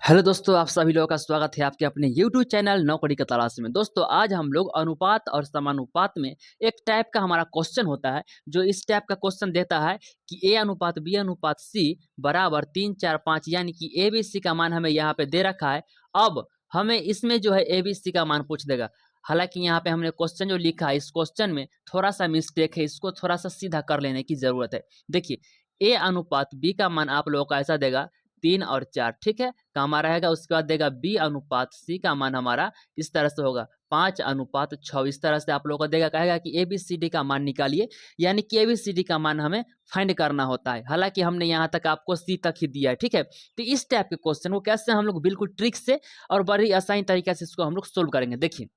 Hello दोस्तों, आप सभी लोगों का स्वागत है आपके अपने यूट्यूब चैनल नौकरी की तलाश में। दोस्तों, आज हम लोग अनुपात और समानुपात में एक टाइप का हमारा क्वेश्चन होता है, जो इस टाइप का क्वेश्चन देता है कि ए अनुपात बी अनुपात सी बराबर 3, 4, 5, यानी कि ए बी सी का मान हमें यहाँ पे दे रखा है। अब हमें इसमें जो है ए बी सी का मान पूछ देगा। हालांकि यहाँ पे हमने क्वेश्चन जो लिखा है, इस क्वेश्चन में थोड़ा सा मिस्टेक है, इसको थोड़ा सा सीधा कर लेने की जरूरत है। देखिए, ए अनुपात बी का मान आप लोगों को ऐसा देगा 3 और 4, ठीक है, का हमारा रहेगा। उसके बाद देगा बी अनुपात सी का मान हमारा इस तरह से होगा 5 अनुपात 6। इस तरह से आप लोगों को देगा, कहेगा कि ए बी सी डी का मान निकालिए, यानी कि ए बी सी डी का मान हमें फाइंड करना होता है। हालांकि हमने यहाँ तक आपको सी तक ही दिया है, ठीक है। तो इस टाइप के क्वेश्चन को कैसे हम लोग बिल्कुल ट्रिक से और बड़ी आसान तरीके से इसको हम लोग सोल्व करेंगे। देखिए,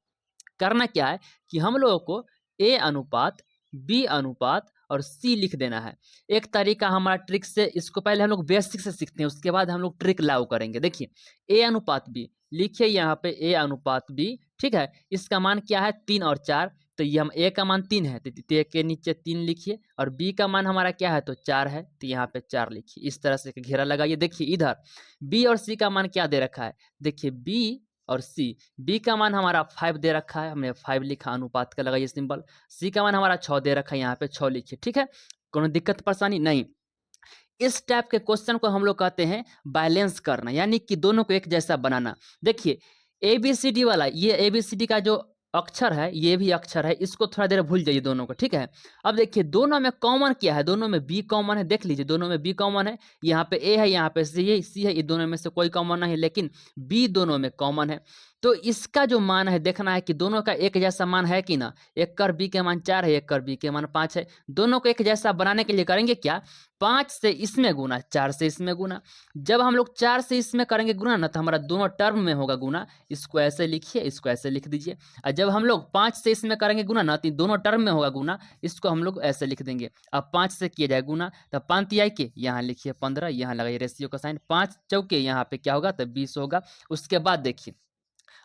करना क्या है कि हम लोगों को ए अनुपात बी अनुपात और सी लिख देना है। एक तरीका हमारा ट्रिक से, इसको पहले हम लोग बेसिक से सीखते हैं, उसके बाद हम लोग ट्रिक लागू करेंगे। देखिए, ए अनुपात बी लिखिए, यहाँ पे ए अनुपात बी, ठीक है। इसका मान क्या है 3 और 4, तो ये हम ए का मान 3 है तो ए के नीचे 3 लिखिए, और बी का मान हमारा क्या है तो 4 है, तो यहाँ पे 4 लिखिए। इस तरह से घेरा लगाइए। देखिए इधर बी और सी का मान क्या दे रखा है, देखिए बी और सी, बी का मान हमारा 5 दे रखा है, हमने 5 लिखा, अनुपात का लगाइए सिंबल। सी का मान हमारा 6 दे रखा है, यहाँ पे 6 लिखिए, ठीक है। कोनो दिक्कत परेशानी नहीं। इस टाइप के क्वेश्चन को हम लोग कहते हैं बैलेंस करना, यानी कि दोनों को एक जैसा बनाना। देखिए, ए बी सी डी वाला, ये ए बी सी डी का जो अक्षर है, ये भी अक्षर है, इसको थोड़ा देर भूल जाइए दोनों को, ठीक है। अब देखिए, दोनों में कॉमन क्या है, दोनों में बी कॉमन है। देख लीजिए, दोनों में बी कॉमन है। यहाँ पे ए है, यहाँ पे सी है, ये दोनों में से कोई कॉमन नहीं है, लेकिन बी दोनों में कॉमन है। तो इसका जो मान है, देखना है कि दोनों का एक जैसा मान है कि ना। एक कर बी के मान 4 है, एक कर बी के मान 5 है। दोनों को एक जैसा बनाने के लिए करेंगे क्या, 5 से इसमें गुना, 4 से इसमें गुना। जब हम लोग 4 से इसमें करेंगे गुना ना, तो हमारा दोनों टर्म में होगा गुना। इसको ऐसे लिखिए, इसको ऐसे लिख दीजिए। और जब हम लोग 5 से इसमें करेंगे गुना ना, तो दोनों टर्म में होगा गुना। इसको हम लोग ऐसे लिख देंगे। अब 5 से किया जाए गुना, तो 5 तिहाई के यहाँ लिखिए 15, यहाँ लगाइए रेशियो का साइन। 5 चौके यहाँ पे क्या होगा तो 20 होगा। उसके बाद देखिए,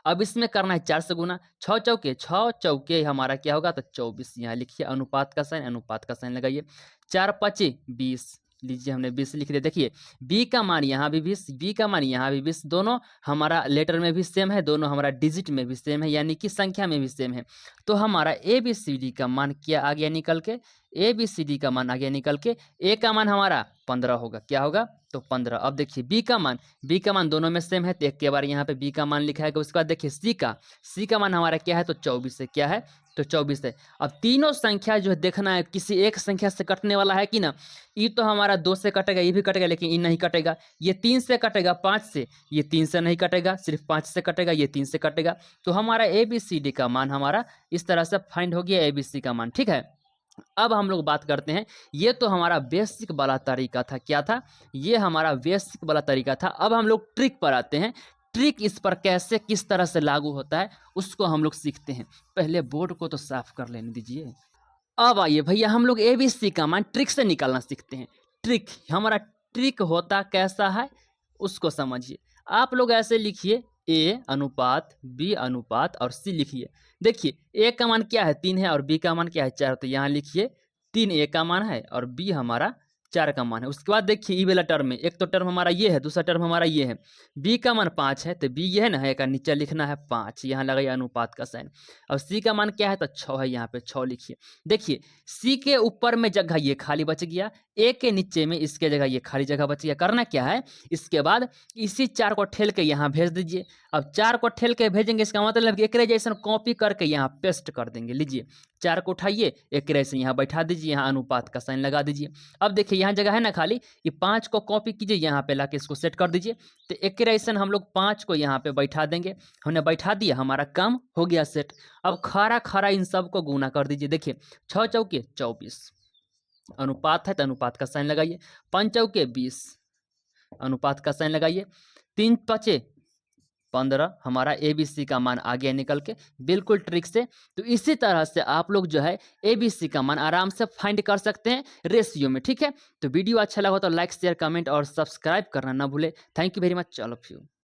अब इसमें करना है 4 से गुना, 6 चौके, 6 चौके हमारा क्या होगा तो 24, यहाँ लिखिए अनुपात का साइन, अनुपात का साइन लगाइए। 4 पचे 20, लीजिए हमने 20 लिख दिया। देखिए, बी का मान यहाँ भी 20, बी का मान यहाँ भी 20, दोनों हमारा लेटर में भी सेम है, दोनों हमारा डिजिट में भी सेम है, यानी कि संख्या में भी सेम है। तो हमारा ए बी सी डी का मान क्या आ गया निकल के, ए बी सी डी का मान आ गया निकल के, ए का मान हमारा 15 होगा, क्या होगा तो 15। अब देखिए बी का मान, बी का मान दोनों में सेम है, तो एक के बार यहाँ पे बी का मान लिखा है। उसके बाद देखिए सी का मान हमारा क्या है तो 24 है, क्या है तो 24 है। अब तीनों संख्या जो है देखना है, किसी एक संख्या से कटने वाला है कि ना। ये तो हमारा 2 से कटेगा, ये भी कटेगा, लेकिन ये नहीं कटेगा। ये 3 से कटेगा, 5 से, ये 3 से नहीं कटेगा, सिर्फ 5 से कटेगा, ये 3 से कटेगा। तो हमारा ए बी सी डी का मान हमारा इस तरह से फाइंड हो गया, ए बी सी का मान, ठीक है। अब हम लोग बात करते हैं, ये तो हमारा बेसिक वाला तरीका था, क्या था, ये हमारा बेसिक वाला तरीका था। अब हम लोग ट्रिक पर आते हैं। ट्रिक इस पर कैसे किस तरह से लागू होता है उसको हम लोग सीखते हैं। पहले बोर्ड को तो साफ कर लेने दीजिए। अब आइए भैया, हम लोग एबीसी का मान ट्रिक से निकालना सीखते हैं। ट्रिक, हमारा ट्रिक होता कैसा है उसको समझिए। आप लोग ऐसे लिखिए, ए अनुपात बी अनुपात और सी लिखिए। देखिए, ए का मान क्या है 3 है, और बी का मान क्या है 4, तो यहाँ लिखिए 3 ए का मान है और बी हमारा 4 का मान है। उसके बाद देखिए ई वाला टर्म में, एक तो टर्म हमारा ये है, दूसरा टर्म हमारा ये है। बी का मान 5 है, तो बी ये है ना, है का नीचे लिखना है 5, यहाँ लगाइए अनुपात का साइन। और सी का मान क्या है तो 6 है, यहाँ पे 6 लिखिए। देखिए, सी के ऊपर में जगह ये खाली बच गया, ए के नीचे में इसके जगह ये खाली जगह बच गया। करना क्या है, इसके बाद इसी 4 को ठेल के यहाँ भेज दीजिए। अब 4 को ठेल के भेजेंगे, इसका मतलब एक जैसा कॉपी करके यहाँ पेस्ट कर देंगे। लीजिए, 4 को उठाइए, एक से यहाँ बैठा दीजिए, यहाँ अनुपात का साइन लगा दीजिए। अब देखिए यहाँ जगह है ना खाली, ये 5 को कॉपी कीजिए, यहाँ पे लाके इसको सेट कर दीजिए। तो एक ऐसा हम लोग 5 को यहाँ पे बैठा देंगे। हमने बैठा दिया, हमारा काम हो गया सेट। अब खरा खरा इन सब को गुना कर दीजिए। देखिए, 6 चौके 24, अनुपात है तो अनुपात का साइन लगाइए। 5 चौके 20, अनुपात का साइन लगाइए। 3 पचे 15, हमारा एबीसी का मान आ गया निकल के, बिल्कुल ट्रिक से। तो इसी तरह से आप लोग जो है एबीसी का मान आराम से फाइंड कर सकते हैं रेशियो में, ठीक है। तो वीडियो अच्छा लगा तो लाइक शेयर कमेंट और सब्सक्राइब करना ना भूले। Thank you very much. चलो फ्यू।